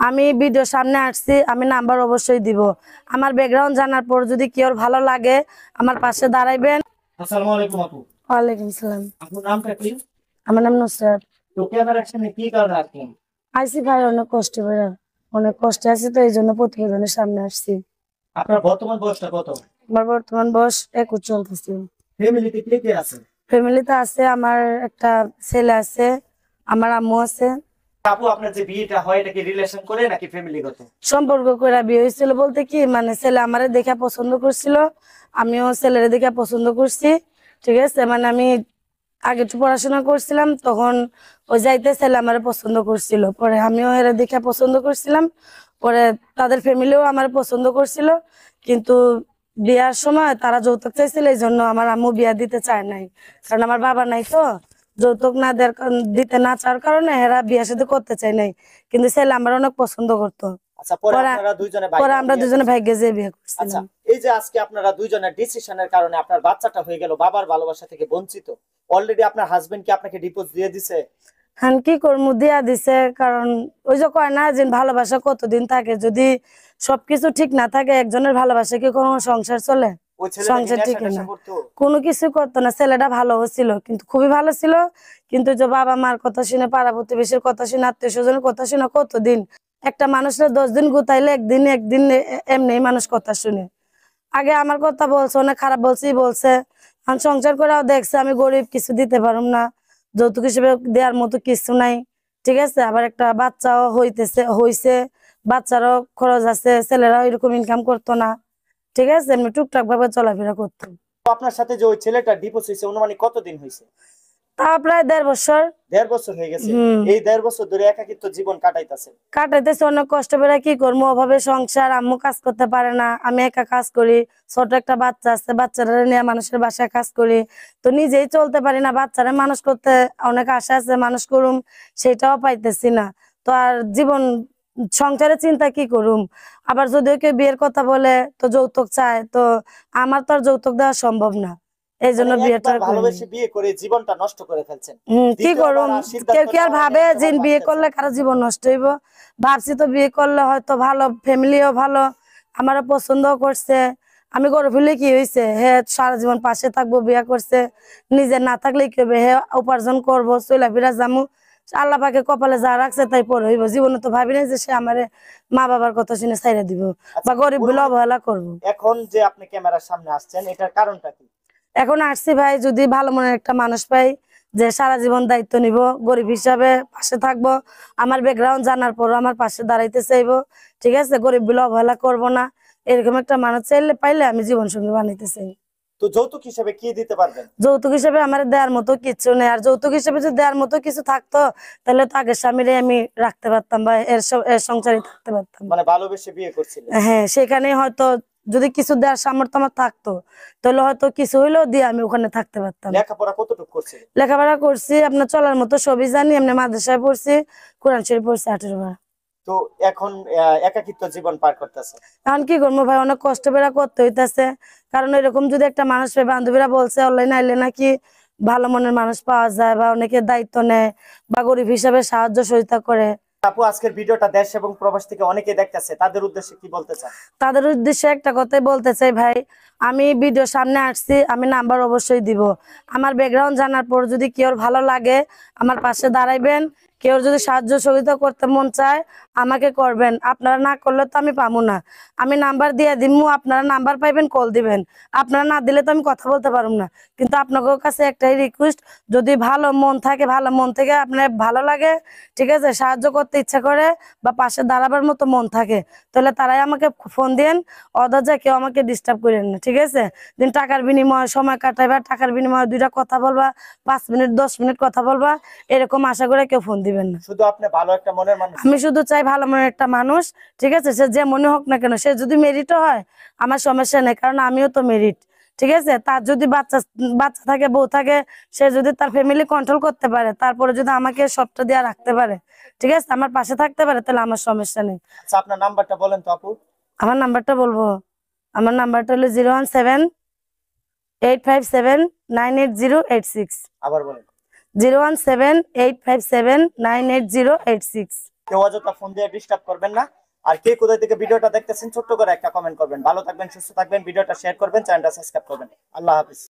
আমি ভিডিও সামনে আসছি, আমি নাম্বার অবশ্যই দিব। আমার ব্যাকগ্রাউন্ড জানার পর যদি কেউ ভালো লাগে আমার পাশে দাঁড়াইবেন। আসসালামু আলাইকুম আপু। ওয়ালাইকুম সালাম। আপনার নামটা কি? আমার নাম নুসরাত। তো ক্যামেরার সামনে কি কারণে আসলেন? আইসি ভাই, অনেক কষ্ট করে, অনেক কষ্টে আছি, তো এই জন্য প্রতিবেদনের সামনে আসছি। আপনার বর্তমান বয়সটা কত? আমার বর্তমান বয়স 21 চলতেছে। ফ্যামিলিতে কে কে আছে? ফ্যামিলিতে আছে আমার একটা ছেলে আছে, আমার আম্মু আছে। আপু, আপনার যে বিয়েটা হয় এটা কি রিলেশন করে নাকি ফ্যামিলিগত? সম্পর্ক করে বিয়ে হয়েছিল বলতে কি, মানে ছেলে আমারে দেখে পছন্দ করছিল, আমিও ছেলের দেখে পছন্দ করছি। ঠিক আছে, মানে আমি আগে একটু পড়াশোনা করছিলাম, তখন ওই যাইতে ছেলে আমারে পছন্দ করছিল, পরে আমিও এর দেখে পছন্দ করছিলাম, পরে তাদের ফ্যামিলিও আমার পছন্দ করছিল। কিন্তু বিয়ার সময় তারা যৌতুক চাইছিল, এই জন্য আমার আম্মু বিয়া দিতে চায় নাই, কারণ আমার বাবা নাই তো। যৌতুক না দিতে না চাওয়ার কারণে এরা বিয়া সাথে করতে চাই নাই, কিন্তু ছেলে আমার অনেক পছন্দ করতো। আচ্ছা, পরে আপনারা দুইজনে পরে আমরা দুজনে ভাগ্যে যে বিয়ে আচ্ছা, করছিলাম। এই যে আজকে আপনারা দুইজনের ডিসিশনের কারণে আপনার বাচ্চাটা হয়ে গেল বাবার ভালোবাসা থেকে বঞ্চিত, অলরেডি আপনার হাজবেন্ড কি আপনাকে ডিভোর্স দিয়ে দিছে? হ্যাঁ, কি করবো, দিয়া দিছে, কারণ ওই যে কয় না যে ভালোবাসা কতদিন থাকে, যদি সবকিছু ঠিক না থাকে একজনের ভালোবাসা কি কোনো সংসার চলে? ওই ছেলেটা কি সংসার ঠিক নেশা টেশা না, করতো? কোনো কিছু করতো না। ছেলেটা ভালো ছিল, কিন্তু খুবই ভালো ছিল, কিন্তু যে বাবা মার কথা শুনে, পাড়া প্রতিবেশীর কথা শুনে, আত্মীয় স্বজনের কথা শুনে কতদিন একটা মানুষের 10 দিন গুতাইলে একদিন একদিন এমনি মানুষ কথা শুনে। আগে আমার কথা বলছে, অনেক খারাপ বলছে। আমি সংসার করেও দেখছে আমি গরিব, কিছু দিতে পারুম না, যৌতুক হিসেবে দেওয়ার মতো কিছু নাই। ঠিক আছে, আবার একটা বাচ্চাও হইছে, বাচ্চারও খরচ আছে, ছেলেরাও এরকম ইনকাম করতো না। ঠিক আছে, এমনি টুকটাক ভাবে চলাফেরা করতো। তো আপনার সাথে যে ওই ছেলেটা ডিভোর্স হয়েছে অনুমানিক কতদিন হয়েছে? তা প্রায় 1.5 বছর। 1.5 বছর হয়ে গেছে। এই 1.5 বছর ধরে একাকিত্ব জীবন কাটাইতেছে। কাটাইতেছে অনেক কষ্ট করে, কি করবো, অভাবে সংসার, আম্মু কাজ করতে পারে না, আমি একা কাজ করি, ছোট একটা বাচ্চা আছে, বাচ্চারা নিয়ে মানুষের বাসায় কাজ করি, তো নিজেই চলতে পারি না। বাচ্চারা মানুষ করতে অনেক আশা আছে, মানুষ করুম, সেটাও পাইতেছি না। তো আর জীবন সংসারের চিন্তা কি করুম। আবার যদিও কেউ বিয়ের কথা বলে তো যৌতুক চায়, তো আমার তো আর যৌতুক দেওয়া সম্ভব না, এই জন্য বিয়েটা একবার ভালোবেসে বিয়ে করে জীবনটা নষ্ট করে ফেলছেন। কি করুম। কেউ কি আর ভাবে যে বিয়ে করলে কারো জীবন নষ্ট হইব? ভাবছি তো বিয়ে করলে হয়তো ভালো, ফ্যামিলিও ভালো, আমারও পছন্দ করছে, আমি গর্ব হইলে কি হয়েছে, হে সারা জীবন পাশে থাকবো, বিয়ে করছে, নিজে না থাকলে কি হবে, হে উপার্জন করবো, চলাফেরা যামু, আল্লাহ পাকে কপালে যা রাখছে তাই পরে হইব। জীবনে তো ভাবি না যে সে আমার মা বাবার কথা শুনে ছাইড়া দিব বা গরিব বলে অবহেলা করবো। এখন যে আপনি ক্যামেরার সামনে আসছেন এটার কারণটা কি? এখন আসছি ভাই, যদি ভালো মনের একটা মানুষ পাই যে সারা জীবন দায়িত্ব নিব, গরিব হিসাবে পাশে থাকবো, আমার ব্যাকগ্রাউন্ড জানার পর আমার পাশে দাঁড়াইতে চাইবো, ঠিক আছে, গরিব বলে অবহেলা করবো না, এরকম একটা মানুষ পাইলে আমি জীবন সঙ্গী বানাইতে চাই। তো যৌতুক হিসেবে কি দিতে পারবেন? যৌতুক হিসেবে আমার দেওয়ার মতো কিছু নেই, আর যৌতুক হিসেবে যদি দেওয়ার মতো কিছু থাকতো তাহলে তো আগের স্বামীরে আমি রাখতে পারতাম বা এর সংসারে থাকতে পারতাম। মানে ভালোবেসে বিয়ে করছিলেন? হ্যাঁ, সেখানে হয়তো যদি কিছু দেওয়ার সামর্থ্য আমার থাকতো তাহলে হয়তো কিছু হইলেও দিয়ে আমি ওখানে থাকতে পারতাম। লেখাপড়া কতটুকু করছেন? লেখাপড়া করছি, আপনার চলার মতো সবই জানি, এমনি মাদ্রাসায় পড়ছি, কোরআন শরীফ পড়ছি 18 বার। তো এখন একাকিত্ব জীবন পার করতেছে। এখন কি করবো ভাই, অনেক কষ্ট বেড়া করতে হইতেছে, কারণ এরকম যদি একটা মানুষ পাই, বান্ধবীরা বলছে অনলাইনে আইলে নাকি ভালো মনের মানুষ পাওয়া যায়, বা অনেকে দায়িত্ব নেয় বা গরিব হিসাবে সাহায্য সহযোগিতা করে। আপু, আজকের ভিডিওটা দেশ এবং প্রবাস থেকে অনেকে দেখতেছে, তাদের উদ্দেশ্যে কি বলতে চান? তাদের উদ্দেশ্যে একটা কথাই বলতে চাই ভাই, আমি ভিডিও সামনে আসছি, আমি নাম্বার অবশ্যই দিব। আমার ব্যাকগ্রাউন্ড জানার পর যদি কেউ ভালো লাগে আমার পাশে দাঁড়াইবেন, কেউ যদি সাহায্য সহযোগিতা করতে মন চায় আমাকে করবেন, আপনারা না করলে তো আমি পাবো না। আমি নাম্বার দিয়ে দিমু, আপনারা নাম্বার পাইবেন, কল দিবেন, আপনারা না দিলে তো আমি কথা বলতে পারবো না। কিন্তু আপনাদের কাছে একটাই রিকোয়েস্ট, যদি ভালো মন থাকে, ভালো মন থেকে আপনার ভালো লাগে, ঠিক আছে, সাহায্য করতে ইচ্ছা করে বা পাশে দাঁড়াবার মতো মন থাকে, তাহলে তারাই আমাকে ফোন দেন, অদরজা কেউ আমাকে ডিস্টার্ব করেন না, ঠিক আছে। দিন টাকার বিনিময়ে সময় কাটাইবা, টাকার বিনিময়ে দুইটা কথা বলবা, 5 মিনিট 10 মিনিট কথা বলবা, এরকম আশা করে কেউ ফোন দিবেন না। শুধু আপনি ভালো একটা মনের মানুষ। আমি শুধু চাই ভালো মনের একটা মানুষ, ঠিক আছে, সে যে মনে হোক না কেন, সে যদি মেরিটও হয় আমার সমস্যা নেই, কারণ আমিও তো মেরিট, ঠিক আছে। তার যদি বাচ্চা বাচ্চা থাকে, বউ থাকে, সে যদি তার ফ্যামিলি কন্ট্রোল করতে পারে, তারপরে যদি আমাকে সবটা দিয়ে রাখতে পারে, ঠিক আছে, আমার পাশে থাকতে পারে, তাহলে আমার সমস্যা নেই। আচ্ছা, আপনার নাম্বারটা বলেন তো আপু। আমার নাম্বারটা বলবো, আমার নাম্বারটা হলো 017-857-98086। আবার বলেন। 017-857-98086। কেউ অযথা ফোন দিয়ে ডিস্টার্ব করবেন না। আর কে কোথা থেকে ভিডিওটা দেখতেছেন ছোট্ট করে একটা কমেন্ট করবেন। ভালো থাকবেন, সুস্থ থাকবেন, ভিডিওটা শেয়ার করবেন, চ্যানেলটা সাবস্ক্রাইব করবেন। আল্লাহ হাফিজ।